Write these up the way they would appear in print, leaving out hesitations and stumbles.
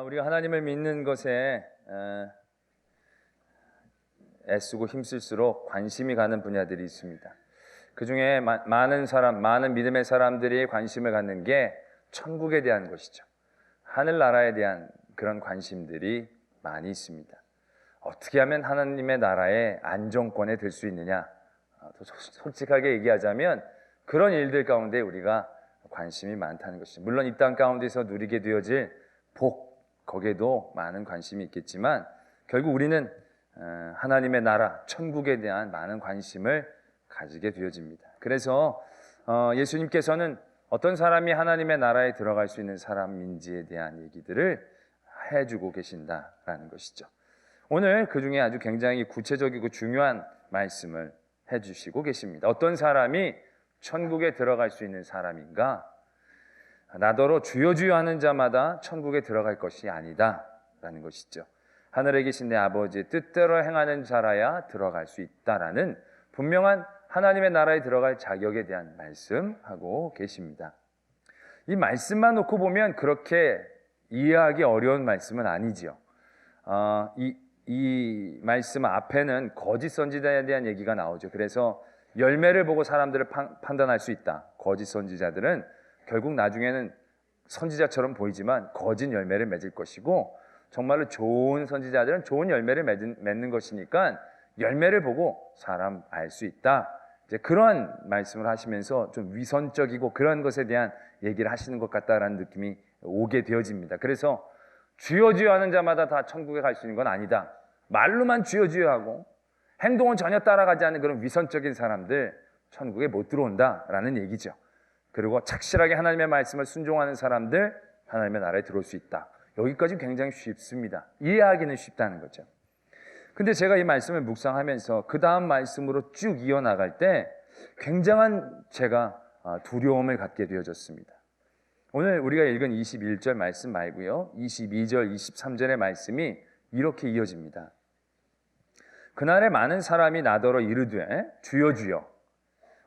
우리가 하나님을 믿는 것에 애쓰고 힘쓸수록 관심이 가는 분야들이 있습니다. 그 중에 많은 믿음의 사람들이 관심을 갖는 게 천국에 대한 것이죠. 하늘나라에 대한 그런 관심들이 많이 있습니다. 어떻게 하면 하나님의 나라의 안정권에 들 수 있느냐? 솔직하게 얘기하자면 그런 일들 가운데 우리가 관심이 많다는 것이죠. 물론 이 땅 가운데서 누리게 되어질 복, 거기에도 많은 관심이 있겠지만 결국 우리는 하나님의 나라, 천국에 대한 많은 관심을 가지게 되어집니다. 그래서 예수님께서는 어떤 사람이 하나님의 나라에 들어갈 수 있는 사람인지에 대한 얘기들을 해주고 계신다라는 것이죠. 오늘 그 중에 아주 굉장히 구체적이고 중요한 말씀을 해주시고 계십니다. 어떤 사람이 천국에 들어갈 수 있는 사람인가? 나더러 주여 주여 하는 자마다 천국에 들어갈 것이 아니다 라는 것이죠. 하늘에 계신 내 아버지의 뜻대로 행하는 자라야 들어갈 수 있다라는 분명한 하나님의 나라에 들어갈 자격에 대한 말씀하고 계십니다. 이 말씀만 놓고 보면 그렇게 이해하기 어려운 말씀은 아니죠. 이 말씀 앞에는 거짓 선지자에 대한 얘기가 나오죠. 그래서 열매를 보고 사람들을 판단할 수 있다. 거짓 선지자들은 결국 나중에는 선지자처럼 보이지만 거짓 열매를 맺을 것이고, 정말로 좋은 선지자들은 좋은 열매를 맺는 것이니까 열매를 보고 사람 알 수 있다. 이제 그런 말씀을 하시면서 좀 위선적이고 그런 것에 대한 얘기를 하시는 것 같다라는 느낌이 오게 되어집니다. 그래서 주여 주여 하는 자마다 다 천국에 갈 수 있는 건 아니다. 말로만 주여 주여 하고 행동은 전혀 따라가지 않는 그런 위선적인 사람들 천국에 못 들어온다라는 얘기죠. 그리고 착실하게 하나님의 말씀을 순종하는 사람들 하나님의 나라에 들어올 수 있다. 여기까지 굉장히 쉽습니다. 이해하기는 쉽다는 거죠. 근데 제가 이 말씀을 묵상하면서 그 다음 말씀으로 쭉 이어나갈 때 굉장한 제가 두려움을 갖게 되어졌습니다. 오늘 우리가 읽은 21절 말씀 말고요, 22절, 23절의 말씀이 이렇게 이어집니다. 그날에 많은 사람이 나더러 이르되 주여 주여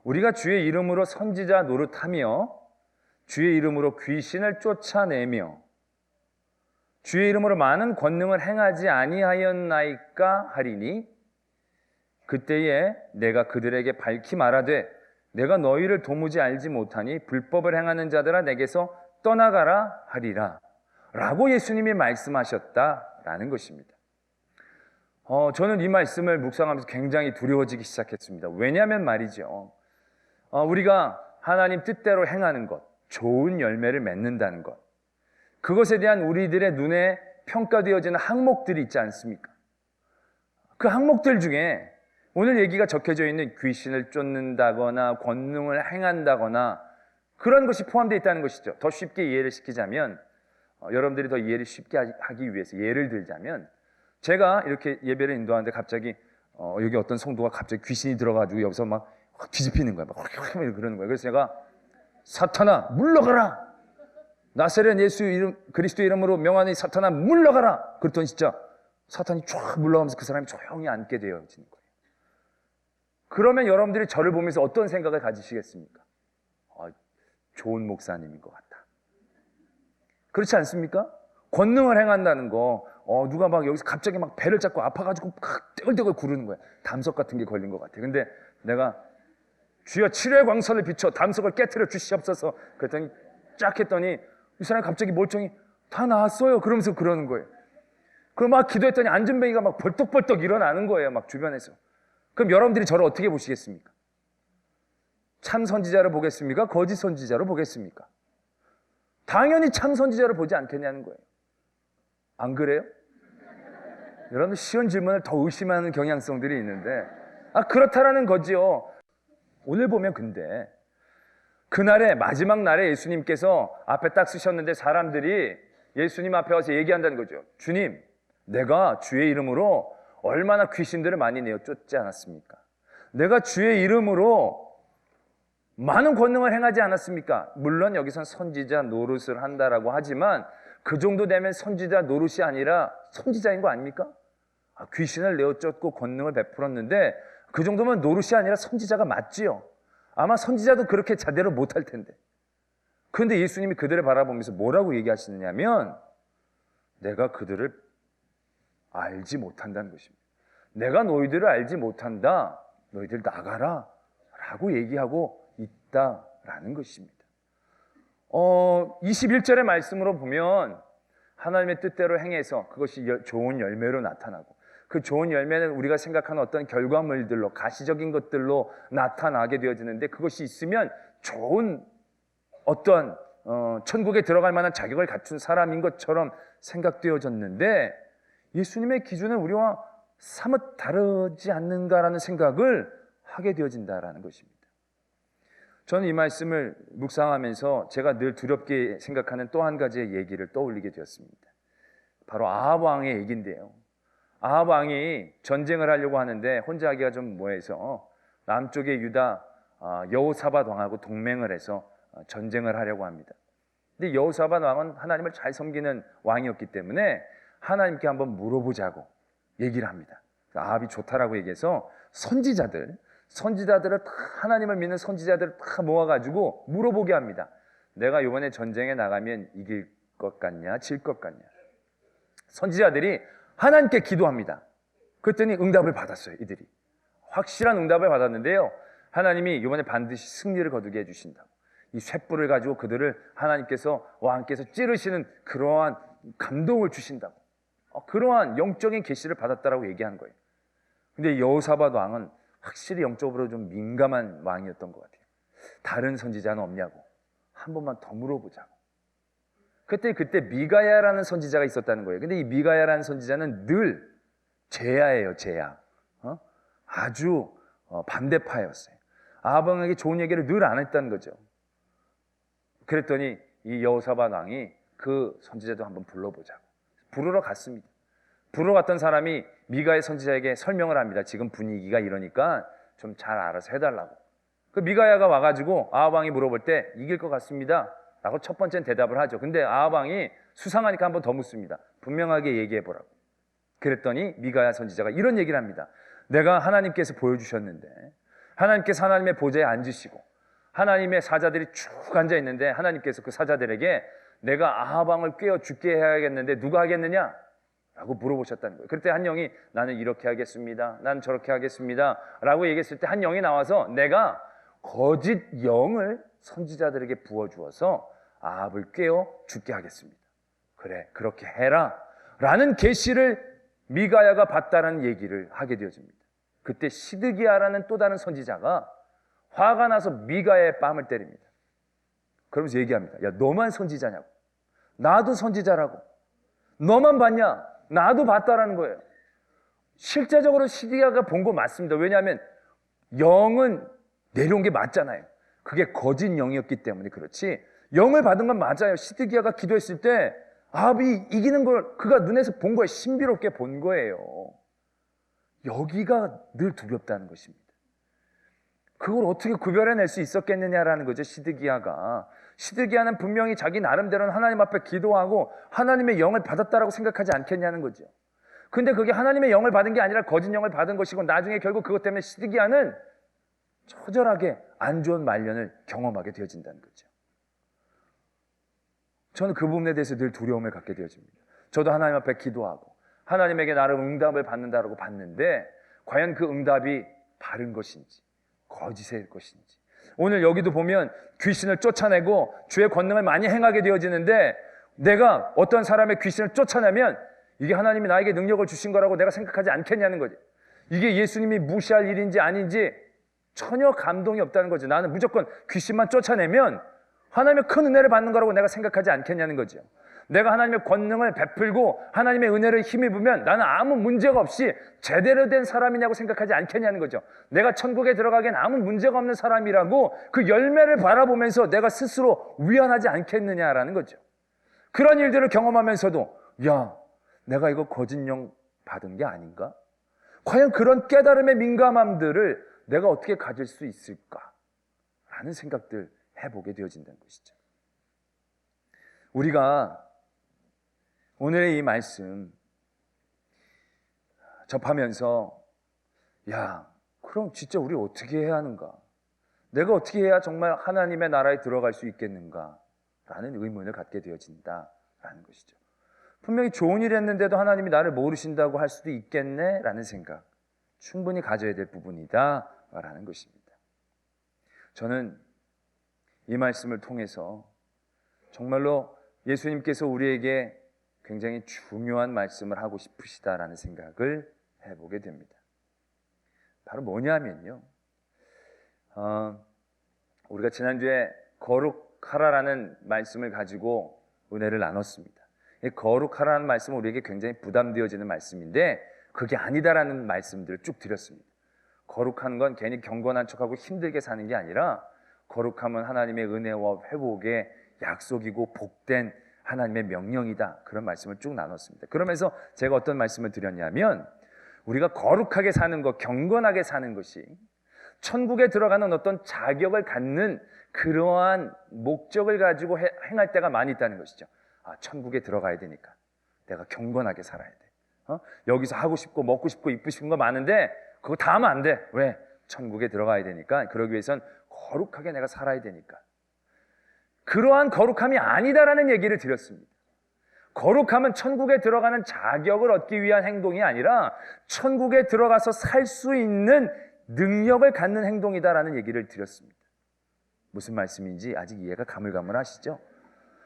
우리가 주의 이름으로 선지자 노릇하며 주의 이름으로 귀신을 쫓아내며 주의 이름으로 많은 권능을 행하지 아니하였나이까 하리니 그때에 내가 그들에게 밝히 말하되 내가 너희를 도무지 알지 못하니 불법을 행하는 자들아 내게서 떠나가라 하리라 라고 예수님이 말씀하셨다라는 것입니다. 저는 이 말씀을 묵상하면서 굉장히 두려워지기 시작했습니다. 왜냐하면 말이죠, 우리가 하나님 뜻대로 행하는 것, 좋은 열매를 맺는다는 것, 그것에 대한 우리들의 눈에 평가되어지는 항목들이 있지 않습니까? 그 항목들 중에 오늘 얘기가 적혀져 있는 귀신을 쫓는다거나 권능을 행한다거나 그런 것이 포함되어 있다는 것이죠. 더 쉽게 이해를 시키자면, 여러분들이 더 이해를 쉽게 하기 위해서 예를 들자면, 제가 이렇게 예배를 인도하는데 갑자기 여기 어떤 성도가 갑자기 귀신이 들어가지고 여기서 막 뒤집히는 거야. 막 그러는 거예요. 그래서 제가 사탄아 물러가라, 나사렛 예수 이름 그리스도의 이름으로 명하니 사탄아 물러가라 그랬더니 진짜 사탄이 쫙 물러가면서 그 사람이 조용히 앉게 되어지는 거예요. 그러면 여러분들이 저를 보면서 어떤 생각을 가지시겠습니까? 좋은 목사님인 것 같다. 그렇지 않습니까? 권능을 행한다는 거, 누가 막 여기서 갑자기 막 배를 잡고 아파가지고 막 떼굴떼굴 구르는 거야. 담석 같은 게 걸린 것 같아. 근데 내가 주여 칠의 광선을 비춰 담석을 깨트려 주시옵소서 그랬더니 쫙 했더니 이 사람이 갑자기 멀쩡히 다 나았어요 그러면서 그러는 거예요. 그럼 막 기도했더니 안전뱅이가 막 벌떡벌떡 일어나는 거예요. 막 주변에서. 그럼 여러분들이 저를 어떻게 보시겠습니까? 참 선지자로 보겠습니까? 거짓 선지자로 보겠습니까? 당연히 참 선지자로 보지 않겠냐는 거예요. 안 그래요? 여러분 쉬운 질문을 더 의심하는 경향성들이 있는데 그렇다라는 거지요. 오늘 보면 근데 그날에 마지막 날에 예수님께서 앞에 딱 쓰셨는데 사람들이 예수님 앞에 와서 얘기한다는 거죠. 주님, 내가 주의 이름으로 얼마나 귀신들을 많이 내어 쫓지 않았습니까? 내가 주의 이름으로 많은 권능을 행하지 않았습니까? 물론 여기선 선지자 노릇을 한다라고 하지만 그 정도 되면 선지자 노릇이 아니라 선지자인 거 아닙니까? 귀신을 내어 쫓고 권능을 베풀었는데 그 정도면 노릇이 아니라 선지자가 맞지요. 아마 선지자도 그렇게 제대로 못할 텐데. 그런데 예수님이 그들을 바라보면서 뭐라고 얘기하시느냐면 내가 그들을 알지 못한다는 것입니다. 내가 너희들을 알지 못한다. 너희들 나가라 라고 얘기하고 있다라는 것입니다. 21절의 말씀으로 보면 하나님의 뜻대로 행해서 그것이 좋은 열매로 나타나고, 그 좋은 열매는 우리가 생각하는 어떤 결과물들로, 가시적인 것들로 나타나게 되어지는데, 그것이 있으면 좋은 어떤 천국에 들어갈 만한 자격을 갖춘 사람인 것처럼 생각되어졌는데, 예수님의 기준은 우리와 사뭇 다르지 않는가라는 생각을 하게 되어진다라는 것입니다. 저는 이 말씀을 묵상하면서 제가 늘 두렵게 생각하는 또 한 가지의 얘기를 떠올리게 되었습니다. 바로 아합 왕의 얘기인데요. 아합 왕이 전쟁을 하려고 하는데 혼자 하기가 좀 뭐해서 남쪽의 유다 여호사밧 왕하고 동맹을 해서 전쟁을 하려고 합니다. 근데 여호사밧 왕은 하나님을 잘 섬기는 왕이었기 때문에 하나님께 한번 물어보자고 얘기를 합니다. 아합이 좋다라고 얘기해서 선지자들을 다, 하나님을 믿는 선지자들을 다 모아가지고 물어보게 합니다. 내가 이번에 전쟁에 나가면 이길 것 같냐, 질 것 같냐. 선지자들이 하나님께 기도합니다. 그랬더니 응답을 받았어요. 이들이 확실한 응답을 받았는데요, 하나님이 이번에 반드시 승리를 거두게 해주신다고, 이 횃불을 가지고 그들을 하나님께서 왕께서 찌르시는 그러한 감동을 주신다고, 그러한 영적인 계시를 받았다라고 얘기한 거예요. 근데 여호사밧 왕은 확실히 영적으로 좀 민감한 왕이었던 것 같아요. 다른 선지자는 없냐고, 한 번만 더 물어보자고. 그때 미가야라는 선지자가 있었다는 거예요. 근데 이 미가야라는 선지자는 늘 제야예요, 제야. 아주 반대파였어요. 아합 왕에게 좋은 얘기를 늘 안 했다는 거죠. 그랬더니 이 여호사밧 왕이 그 선지자도 한번 불러보자고 부르러 갔습니다. 부르러 갔던 사람이 미가의 선지자에게 설명을 합니다. 지금 분위기가 이러니까 좀 잘 알아서 해달라고. 그 미가야가 와가지고 아합 왕이 물어볼 때 이길 것 같습니다 라고 첫 번째는 대답을 하죠. 근데 아합 왕이 수상하니까 한번 더 묻습니다. 분명하게 얘기해보라고. 그랬더니 미가야 선지자가 이런 얘기를 합니다. 내가 하나님께서 보여주셨는데, 하나님께서 하나님의 보좌에 앉으시고 하나님의 사자들이 쭉 앉아있는데, 하나님께서 그 사자들에게 내가 아합 왕을 꿰어 죽게 해야겠는데 누가 하겠느냐? 라고 물어보셨다는 거예요. 그때 한 영이 나는 이렇게 하겠습니다, 나는 저렇게 하겠습니다 라고 얘기했을 때 한 영이 나와서 내가 거짓 영을 선지자들에게 부어주어서 아합을 꿰어 죽게 하겠습니다. 그래, 그렇게 해라 라는 계시를 미가야가 봤다는 얘기를 하게 되어집니다. 그때 시드기야라는 또 다른 선지자가 화가 나서 미가야의 뺨을 때립니다. 그러면서 얘기합니다. 야, 너만 선지자냐고, 나도 선지자라고, 너만 봤냐, 나도 봤다라는 거예요. 실제적으로 시드기야가 본 거 맞습니다. 왜냐하면 영은 내려온 게 맞잖아요. 그게 거짓 영이었기 때문에 그렇지, 영을 받은 건 맞아요. 시드기야가 기도했을 때 아합이 이기는 걸 그가 눈에서 본 거예요. 신비롭게 본 거예요. 여기가 늘 두렵다는 것입니다. 그걸 어떻게 구별해낼 수 있었겠느냐라는 거죠. 시드기야는 분명히 자기 나름대로는 하나님 앞에 기도하고 하나님의 영을 받았다라고 생각하지 않겠냐는 거죠. 근데 그게 하나님의 영을 받은 게 아니라 거짓 영을 받은 것이고, 나중에 결국 그것 때문에 시드기야는 처절하게 안 좋은 말년을 경험하게 되어진다는 거죠. 저는 그 부분에 대해서 늘 두려움을 갖게 되어집니다. 저도 하나님 앞에 기도하고 하나님에게 나름 응답을 받는다라고 봤는데, 과연 그 응답이 바른 것인지 거짓일 것인지. 오늘 여기도 보면 귀신을 쫓아내고 주의 권능을 많이 행하게 되어지는데, 내가 어떤 사람의 귀신을 쫓아내면 이게 하나님이 나에게 능력을 주신 거라고 내가 생각하지 않겠냐는 거죠. 이게 예수님이 무시할 일인지 아닌지 전혀 감동이 없다는 거죠. 나는 무조건 귀신만 쫓아내면 하나님의 큰 은혜를 받는 거라고 내가 생각하지 않겠냐는 거죠. 내가 하나님의 권능을 베풀고 하나님의 은혜를 힘입으면 나는 아무 문제가 없이 제대로 된 사람이냐고 생각하지 않겠냐는 거죠. 내가 천국에 들어가기엔 아무 문제가 없는 사람이라고 그 열매를 바라보면서 내가 스스로 위안하지 않겠느냐라는 거죠. 그런 일들을 경험하면서도 야, 내가 이거 거짓령 받은 게 아닌가? 과연 그런 깨달음의 민감함들을 내가 어떻게 가질 수 있을까? 라는 생각들 해보게 되어진다는 것이죠. 우리가 오늘의 이 말씀 접하면서 야, 그럼 진짜 우리 어떻게 해야 하는가? 내가 어떻게 해야 정말 하나님의 나라에 들어갈 수 있겠는가? 라는 의문을 갖게 되어진다라는 것이죠. 분명히 좋은 일 했는데도 하나님이 나를 모르신다고 할 수도 있겠네라는 생각 충분히 가져야 될 부분이다라는 것입니다. 저는 이 말씀을 통해서 정말로 예수님께서 우리에게 굉장히 중요한 말씀을 하고 싶으시다라는 생각을 해보게 됩니다. 바로 뭐냐면요, 우리가 지난주에 거룩하라라는 말씀을 가지고 은혜를 나눴습니다. 이 거룩하라는 말씀은 우리에게 굉장히 부담되어지는 말씀인데 그게 아니다라는 말씀들을 쭉 드렸습니다. 거룩한 건 괜히 경건한 척하고 힘들게 사는 게 아니라 거룩함은 하나님의 은혜와 회복의 약속이고 복된 하나님의 명령이다, 그런 말씀을 쭉 나눴습니다. 그러면서 제가 어떤 말씀을 드렸냐면 우리가 거룩하게 사는 것, 경건하게 사는 것이 천국에 들어가는 어떤 자격을 갖는 그러한 목적을 가지고 행할 때가 많이 있다는 것이죠. 천국에 들어가야 되니까 내가 경건하게 살아야 돼. 여기서 하고 싶고 먹고 싶고 입고 싶은 거 많은데 그거 다 하면 안 돼. 왜? 천국에 들어가야 되니까. 그러기 위해선 거룩하게 내가 살아야 되니까. 그러한 거룩함이 아니다라는 얘기를 드렸습니다. 거룩함은 천국에 들어가는 자격을 얻기 위한 행동이 아니라 천국에 들어가서 살 수 있는 능력을 갖는 행동이다라는 얘기를 드렸습니다. 무슨 말씀인지 아직 이해가 가물가물하시죠?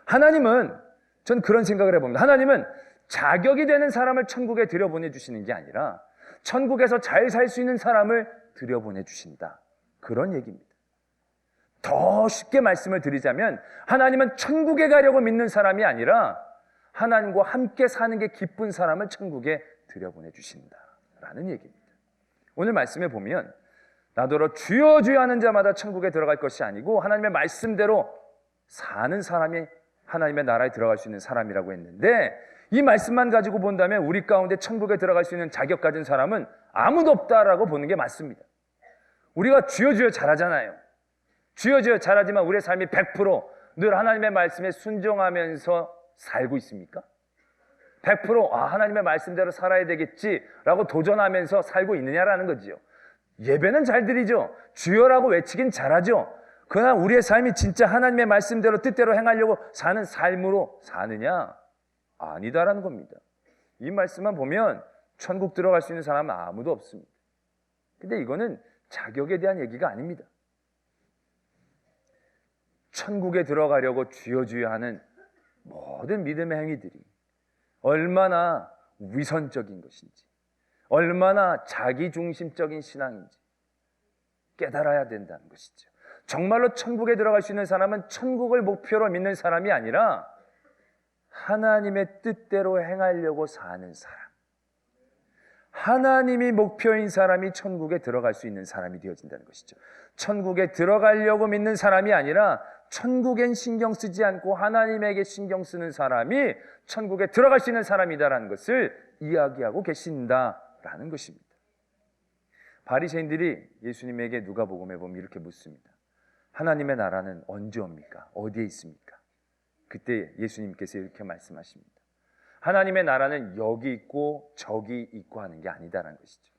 하나님은, 전 그런 생각을 해봅니다. 하나님은 자격이 되는 사람을 천국에 들여보내주시는 게 아니라 천국에서 잘 살 수 있는 사람을 들여보내주신다, 그런 얘기입니다. 더 쉽게 말씀을 드리자면 하나님은 천국에 가려고 믿는 사람이 아니라 하나님과 함께 사는 게 기쁜 사람을 천국에 들여보내주신다라는 얘기입니다. 오늘 말씀에 보면 나더러 주여 주여 하는 자마다 천국에 들어갈 것이 아니고 하나님의 말씀대로 사는 사람이 하나님의 나라에 들어갈 수 있는 사람이라고 했는데, 이 말씀만 가지고 본다면 우리 가운데 천국에 들어갈 수 있는 자격 가진 사람은 아무도 없다라고 보는 게 맞습니다. 우리가 주여 주여 잘하잖아요. 주여 주여 잘하지만 우리의 삶이 100% 하나님의 말씀에 순종하면서 살고 있습니까? 100% 하나님의 말씀대로 살아야 되겠지라고 도전하면서 살고 있느냐라는 거지요. 예배는 잘 드리죠. 주여라고 외치긴 잘하죠. 그러나 우리의 삶이 진짜 하나님의 말씀대로 뜻대로 행하려고 사는 삶으로 사느냐? 아니다라는 겁니다. 이 말씀만 보면 천국 들어갈 수 있는 사람은 아무도 없습니다. 근데 이거는 자격에 대한 얘기가 아닙니다. 천국에 들어가려고 주여 주여 하는 모든 믿음의 행위들이 얼마나 위선적인 것인지, 얼마나 자기중심적인 신앙인지 깨달아야 된다는 것이죠. 정말로 천국에 들어갈 수 있는 사람은 천국을 목표로 믿는 사람이 아니라 하나님의 뜻대로 행하려고 사는 사람, 하나님이 목표인 사람이 천국에 들어갈 수 있는 사람이 되어진다는 것이죠. 천국에 들어가려고 믿는 사람이 아니라 천국엔 신경 쓰지 않고 하나님에게 신경 쓰는 사람이 천국에 들어갈 수 있는 사람이다라는 것을 이야기하고 계신다라는 것입니다. 바리새인들이 예수님에게 누가복음에 보면 이렇게 묻습니다. 하나님의 나라는 언제 옵니까? 어디에 있습니까? 그때 예수님께서 이렇게 말씀하십니다. 하나님의 나라는 여기 있고 저기 있고 하는 게 아니다라는 것이죠.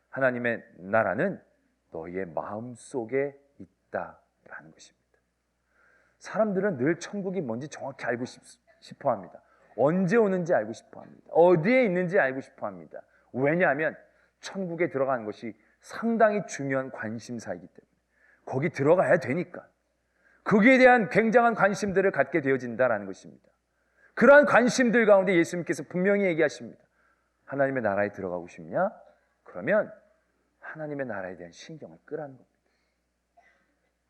하나님의 나라는 너희의 마음속에 있다라는 것입니다. 사람들은 늘 천국이 뭔지 정확히 알고 싶어 합니다. 언제 오는지 알고 싶어 합니다. 어디에 있는지 알고 싶어 합니다. 왜냐하면 천국에 들어가는 것이 상당히 중요한 관심사이기 때문에, 거기 들어가야 되니까. 거기에 대한 굉장한 관심들을 갖게 되어진다라는 것입니다. 그러한 관심들 가운데 예수님께서 분명히 얘기하십니다. 하나님의 나라에 들어가고 싶냐? 그러면 하나님의 나라에 대한 신경을 끄라는 겁니다.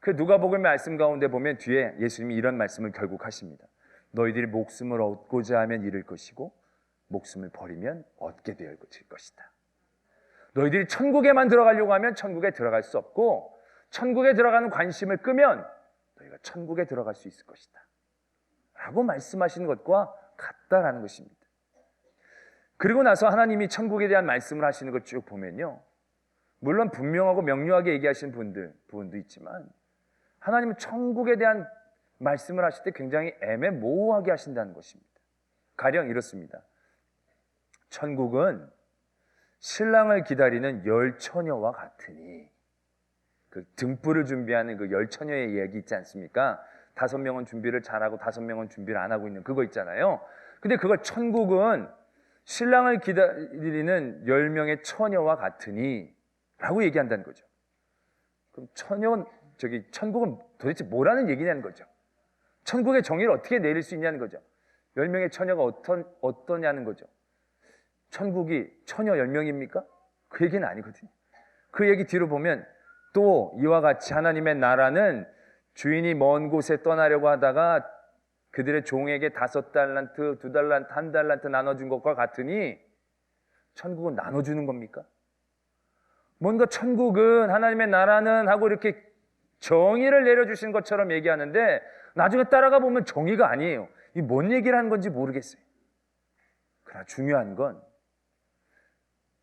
그 누가복음 말씀 가운데 보면 뒤에 예수님이 이런 말씀을 결국 하십니다. 너희들이 목숨을 얻고자 하면 잃을 것이고 목숨을 버리면 얻게 되어 질 것이다. 너희들이 천국에만 들어가려고 하면 천국에 들어갈 수 없고, 천국에 들어가는 관심을 끄면 너희가 천국에 들어갈 수 있을 것이다 라고 말씀하시는 것과 같다라는 것입니다. 그리고 나서 하나님이 천국에 대한 말씀을 하시는 걸 쭉 보면요, 물론 분명하고 명료하게 얘기하시는 부분도 있지만 하나님은 천국에 대한 말씀을 하실 때 굉장히 애매모호하게 하신다는 것입니다. 가령 이렇습니다. 천국은 신랑을 기다리는 열 처녀와 같으니, 그 등불을 준비하는 그 열 처녀의 이야기 있지 않습니까? 5명은 준비를 잘하고 5명은 준비를 안 하고 있는 그거 있잖아요. 근데 그걸 천국은 신랑을 기다리는 10명의 처녀와 같으니 라고 얘기한다는 거죠. 그럼 천국은 도대체 뭐라는 얘기냐는 거죠. 천국의 정의를 어떻게 내릴 수 있냐는 거죠. 10명의 처녀가 어떠냐는 거죠. 천국이 처녀 10명입니까? 그 얘기는 아니거든요. 그 얘기 뒤로 보면 또 이와 같이 하나님의 나라는 주인이 먼 곳에 떠나려고 하다가 그들의 종에게 5달란트, 2달란트, 1달란트 나눠준 것과 같으니 천국은 나눠주는 겁니까? 뭔가 천국은 하나님의 나라는 하고 이렇게 정의를 내려주신 것처럼 얘기하는데 나중에 따라가 보면 정의가 아니에요. 이 뭔 얘기를 하는 건지 모르겠어요. 그러나 중요한 건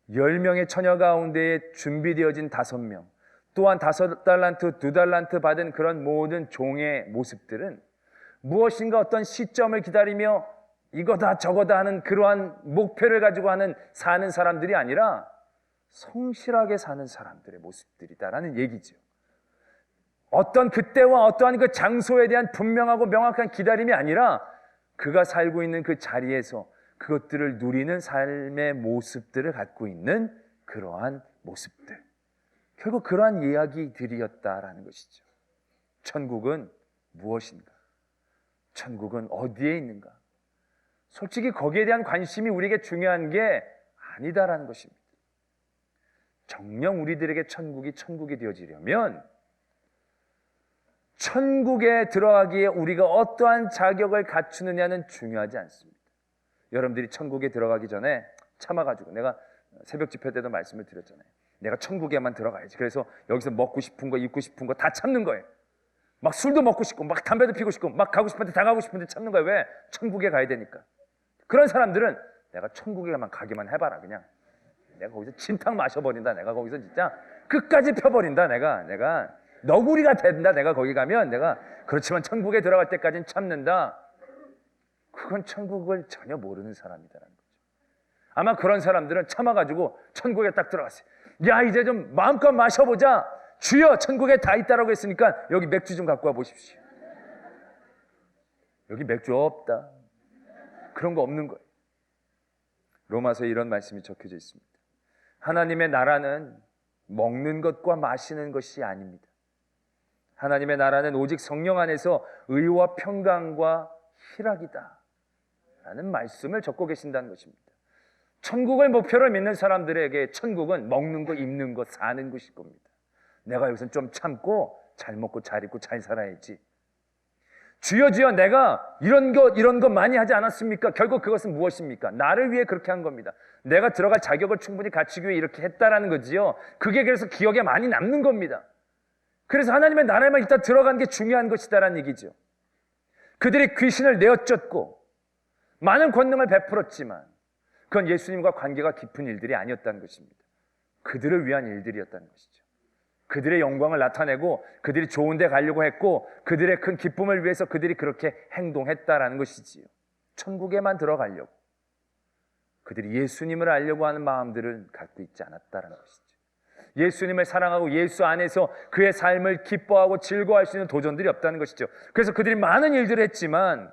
10명의 처녀 가운데에 준비되어진 5명, 또한 5달란트, 2달란트 받은 그런 모든 종의 모습들은 무엇인가 어떤 시점을 기다리며 이거다 저거다 하는 그러한 목표를 가지고 사는 사람들이 아니라 성실하게 사는 사람들의 모습들이다라는 얘기죠. 어떤 그때와 어떠한 그 장소에 대한 분명하고 명확한 기다림이 아니라 그가 살고 있는 그 자리에서 그것들을 누리는 삶의 모습들을 갖고 있는 그러한 모습들. 결국 그러한 이야기들이었다라는 것이죠. 천국은 무엇인가? 천국은 어디에 있는가? 솔직히 거기에 대한 관심이 우리에게 중요한 게 아니다라는 것입니다. 정녕 우리들에게 천국이 되어지려면 천국에 들어가기에 우리가 어떠한 자격을 갖추느냐는 중요하지 않습니다. 여러분들이 천국에 들어가기 전에 참아가지고, 내가 새벽 집회 때도 말씀을 드렸잖아요. 내가 천국에만 들어가야지. 그래서 여기서 먹고 싶은 거, 입고 싶은 거 다 참는 거예요. 막 술도 먹고 싶고, 막 담배도 피고 싶고, 막 가고 싶은데 다 가고 싶은데 참는 거예요. 왜? 천국에 가야 되니까. 그런 사람들은 내가 천국에만 가기만 해봐라. 그냥 내가 거기서 진탕 마셔버린다. 내가 거기서 진짜 끝까지 펴버린다. 내가 너구리가 된다. 내가 거기 가면 내가. 그렇지만 천국에 들어갈 때까지는 참는다. 그건 천국을 전혀 모르는 사람이다라는 거죠. 아마 그런 사람들은 참아가지고 천국에 딱 들어갔어요. 야, 이제 좀 마음껏 마셔보자. 주여, 천국에 다 있다라고 했으니까 여기 맥주 좀 갖고 와 보십시오. 여기 맥주 없다. 그런 거 없는 거예요. 로마서에 이런 말씀이 적혀져 있습니다. 하나님의 나라는 먹는 것과 마시는 것이 아닙니다. 하나님의 나라는 오직 성령 안에서 의와 평강과 희락이다 라는 말씀을 적고 계신다는 것입니다. 천국을 목표로 믿는 사람들에게 천국은 먹는 거, 입는 거, 사는 것일 겁니다. 내가 여기서 좀 참고 잘 먹고 잘 입고 잘 살아야지. 주여 주여, 내가 이런 거 많이 하지 않았습니까? 결국 그것은 무엇입니까? 나를 위해 그렇게 한 겁니다. 내가 들어갈 자격을 충분히 갖추기 위해 이렇게 했다라는 거지요. 그게 그래서 기억에 많이 남는 겁니다. 그래서 하나님의 나라에만 일단 들어간 게 중요한 것이다라는 얘기죠. 그들이 귀신을 내어쫓고 많은 권능을 베풀었지만 그건 예수님과 관계가 깊은 일들이 아니었다는 것입니다. 그들을 위한 일들이었다는 것이죠. 그들의 영광을 나타내고 그들이 좋은 데 가려고 했고 그들의 큰 기쁨을 위해서 그들이 그렇게 행동했다라는 것이지요. 천국에만 들어가려고 그들이 예수님을 알려고 하는 마음들을 갖고 있지 않았다라는 것이죠. 예수님을 사랑하고 예수 안에서 그의 삶을 기뻐하고 즐거워할 수 있는 도전들이 없다는 것이죠. 그래서 그들이 많은 일들을 했지만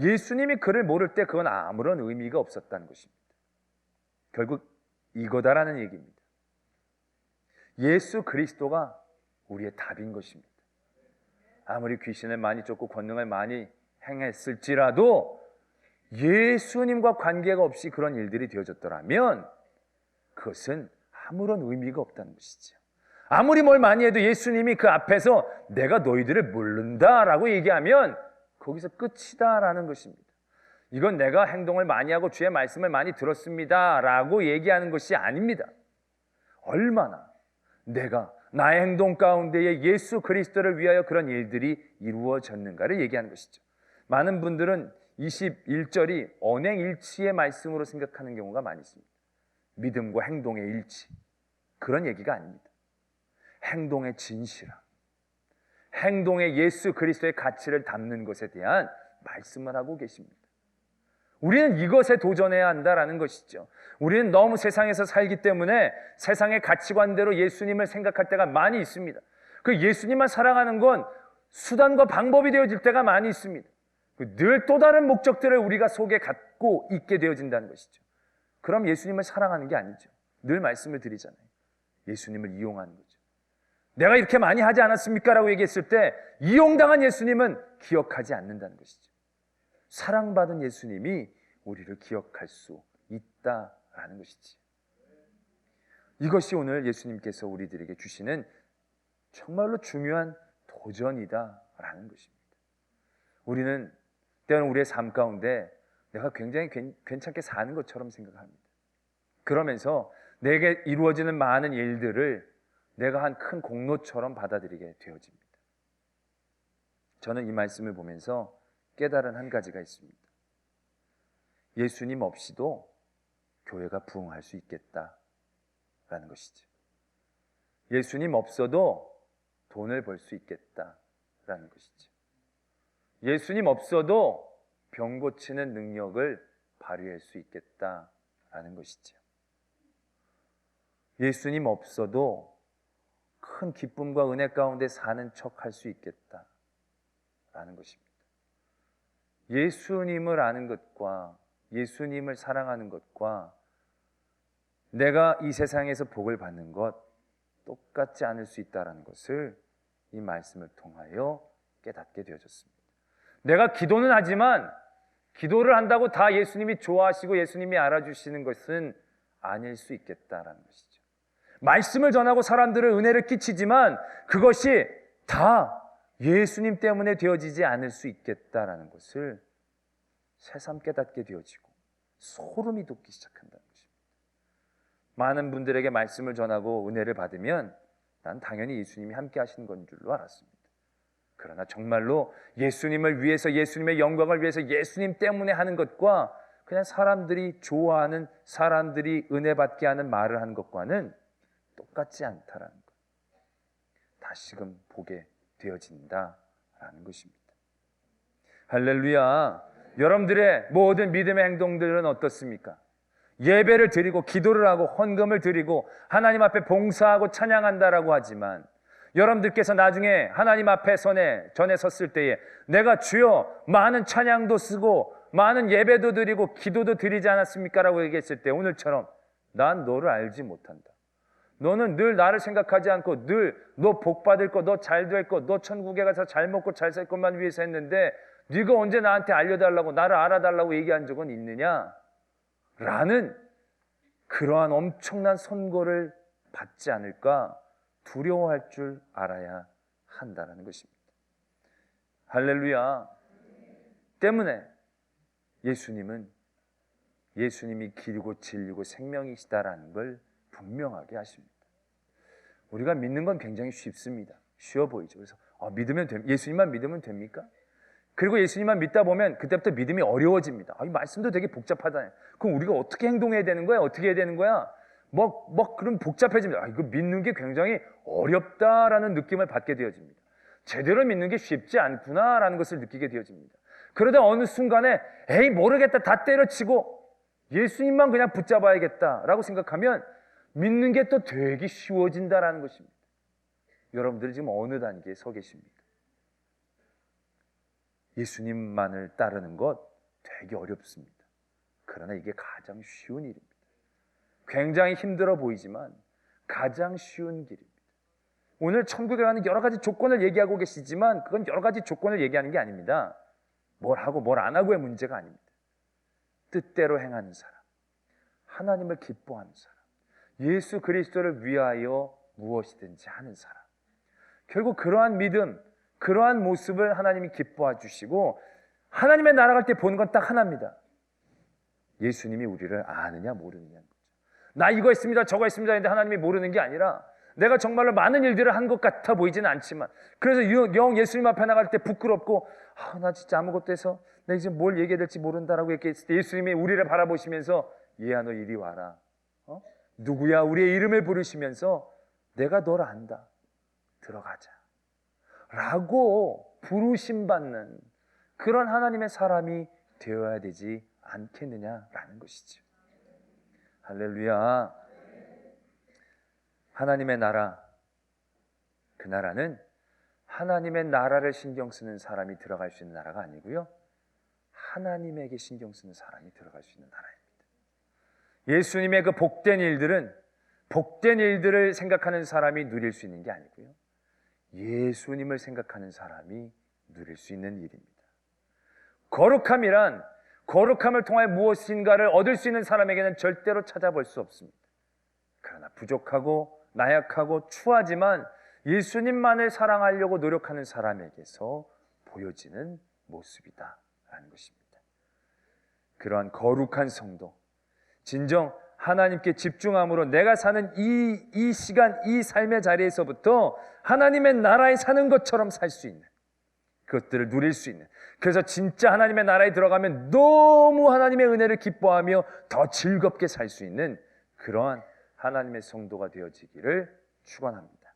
예수님이 그를 모를 때 그건 아무런 의미가 없었다는 것입니다. 결국 이거다라는 얘기입니다. 예수 그리스도가 우리의 답인 것입니다. 아무리 귀신을 많이 쫓고 권능을 많이 행했을지라도 예수님과 관계가 없이 그런 일들이 되어졌더라면 그것은 아무런 의미가 없다는 것이죠. 아무리 뭘 많이 해도 예수님이 그 앞에서 내가 너희들을 모른다라고 얘기하면 거기서 끝이다라는 것입니다. 이건 내가 행동을 많이 하고 주의 말씀을 많이 들었습니다라고 얘기하는 것이 아닙니다. 얼마나 내가 나의 행동 가운데에 예수 그리스도를 위하여 그런 일들이 이루어졌는가를 얘기하는 것이죠. 많은 분들은 21절이 언행일치의 말씀으로 생각하는 경우가 많이 있습니다. 믿음과 행동의 일치, 그런 얘기가 아닙니다. 행동의 진실함, 행동의 예수 그리스도의 가치를 담는 것에 대한 말씀을 하고 계십니다. 우리는 이것에 도전해야 한다라는 것이죠. 우리는 너무 세상에서 살기 때문에 세상의 가치관대로 예수님을 생각할 때가 많이 있습니다. 그 예수님만 사랑하는 건 수단과 방법이 되어질 때가 많이 있습니다. 늘 또 다른 목적들을 우리가 속에 갖고 있게 되어진다는 것이죠. 그럼 예수님을 사랑하는 게 아니죠. 늘 말씀을 드리잖아요. 예수님을 이용하는 거죠. 내가 이렇게 많이 하지 않았습니까? 라고 얘기했을 때 이용당한 예수님은 기억하지 않는다는 것이죠. 사랑받은 예수님이 우리를 기억할 수 있다라는 것이지. 이것이 오늘 예수님께서 우리들에게 주시는 정말로 중요한 도전이다라는 것입니다. 우리는 때로는 우리의 삶 가운데 내가 굉장히 괜찮게 사는 것처럼 생각합니다. 그러면서 내게 이루어지는 많은 일들을 내가 한 큰 공로처럼 받아들이게 되어집니다. 저는 이 말씀을 보면서 깨달은 한 가지가 있습니다. 예수님 없이도 교회가 부흥할 수 있겠다라는 것이죠. 예수님 없어도 돈을 벌 수 있겠다라는 것이죠. 예수님 없어도 병 고치는 능력을 발휘할 수 있겠다라는 것이죠. 예수님 없어도 큰 기쁨과 은혜 가운데 사는 척 할 수 있겠다라는 것입니다. 예수님을 아는 것과 예수님을 사랑하는 것과 내가 이 세상에서 복을 받는 것 똑같지 않을 수 있다는 것을 이 말씀을 통하여 깨닫게 되어졌습니다. 내가 기도는 하지만 기도를 한다고 다 예수님이 좋아하시고 예수님이 알아주시는 것은 아닐 수 있겠다라는 것이죠. 말씀을 전하고 사람들을 은혜를 끼치지만 그것이 다 예수님 때문에 되어지지 않을 수 있겠다라는 것을 새삼 깨닫게 되어지고 소름이 돋기 시작한다는 것입니다. 많은 분들에게 말씀을 전하고 은혜를 받으면 난 당연히 예수님이 함께 하시는 건 줄로 알았습니다. 그러나 정말로 예수님을 위해서 예수님의 영광을 위해서 예수님 때문에 하는 것과 그냥 사람들이 좋아하는 사람들이 은혜 받게 하는 말을 하는 것과는 똑같지 않다라는 것. 다시금 보게 되어진다라는 것입니다. 할렐루야. 여러분들의 모든 믿음의 행동들은 어떻습니까? 예배를 드리고 기도를 하고 헌금을 드리고 하나님 앞에 봉사하고 찬양한다라고 하지만 여러분들께서 나중에 하나님 앞에 전에 섰을 때에 내가 주여 많은 찬양도 쓰고 많은 예배도 드리고 기도도 드리지 않았습니까? 라고 얘기했을 때 오늘처럼 난 너를 알지 못한다. 너는 늘 나를 생각하지 않고 늘 너 복 받을 것, 너 잘 될 것, 너 천국에 가서 잘 먹고 잘 살 것만 위해서 했는데 네가 언제 나한테 알려달라고 나를 알아달라고 얘기한 적은 있느냐? 라는 그러한 엄청난 선고를 받지 않을까 두려워할 줄 알아야 한다는 것입니다. 할렐루야. 때문에 예수님이 길고 진리고 생명이시다라는 걸 분명하게 하십니다. 우리가 믿는 건 굉장히 쉽습니다. 쉬워 보이죠. 그래서 예수님만 믿으면 됩니까? 그리고 예수님만 믿다 보면 그때부터 믿음이 어려워집니다. 이 말씀도 되게 복잡하다. 그럼 우리가 어떻게 행동해야 되는 거야? 어떻게 해야 되는 거야? 그럼 복잡해집니다. 이거 믿는 게 굉장히 어렵다라는 느낌을 받게 되어집니다. 제대로 믿는 게 쉽지 않구나라는 것을 느끼게 되어집니다. 그러다 어느 순간에 모르겠다 다 때려치고 예수님만 그냥 붙잡아야겠다라고 생각하면 믿는 게 또 되게 쉬워진다라는 것입니다. 여러분들이 지금 어느 단계에 서 계십니까? 예수님만을 따르는 것 되게 어렵습니다. 그러나 이게 가장 쉬운 일입니다. 굉장히 힘들어 보이지만 가장 쉬운 길입니다. 오늘 천국에 가는 여러 가지 조건을 얘기하고 계시지만 그건 여러 가지 조건을 얘기하는 게 아닙니다. 뭘 하고 뭘 안 하고의 문제가 아닙니다. 뜻대로 행하는 사람, 하나님을 기뻐하는 사람, 예수 그리스도를 위하여 무엇이든지 하는 사람. 결국 그러한 믿음, 그러한 모습을 하나님이 기뻐해 주시고 하나님의 나라 갈 때 보는 건 딱 하나입니다. 예수님이 우리를 아느냐 모르느냐는 거죠. 나 이거 했습니다 저거 했습니다 했는데 하나님이 모르는 게 아니라 내가 정말로 많은 일들을 한 것 같아 보이지는 않지만 그래서 영 예수님 앞에 나갈 때 부끄럽고 나 진짜 아무것도 해서 내가 이제 뭘 얘기해야 될지 모른다라고 얘기했을 때 예수님이 우리를 바라보시면서 얘야 너 이리 와라. 누구야 우리의 이름을 부르시면서 내가 너를 안다. 들어가자. 라고 부르심받는 그런 하나님의 사람이 되어야 되지 않겠느냐라는 것이죠. 할렐루야. 하나님의 나라, 그 나라는 하나님의 나라를 신경 쓰는 사람이 들어갈 수 있는 나라가 아니고요. 하나님에게 신경 쓰는 사람이 들어갈 수 있는 나라입니다. 예수님의 그 복된 일들을 생각하는 사람이 누릴 수 있는 게 아니고요, 예수님을 생각하는 사람이 누릴 수 있는 일입니다. 거룩함이란, 거룩함을 통해 무엇인가를 얻을 수 있는 사람에게는 절대로 찾아볼 수 없습니다. 그러나 부족하고 나약하고 추하지만 예수님만을 사랑하려고 노력하는 사람에게서 보여지는 모습이다라는 것입니다. 그러한 거룩한 성도, 진정 하나님께 집중함으로 내가 사는 이 시간, 이 삶의 자리에서부터 하나님의 나라에 사는 것처럼 살 수 있는, 그것들을 누릴 수 있는, 그래서 진짜 하나님의 나라에 들어가면 너무 하나님의 은혜를 기뻐하며 더 즐겁게 살 수 있는 그러한 하나님의 성도가 되어지기를 축원합니다.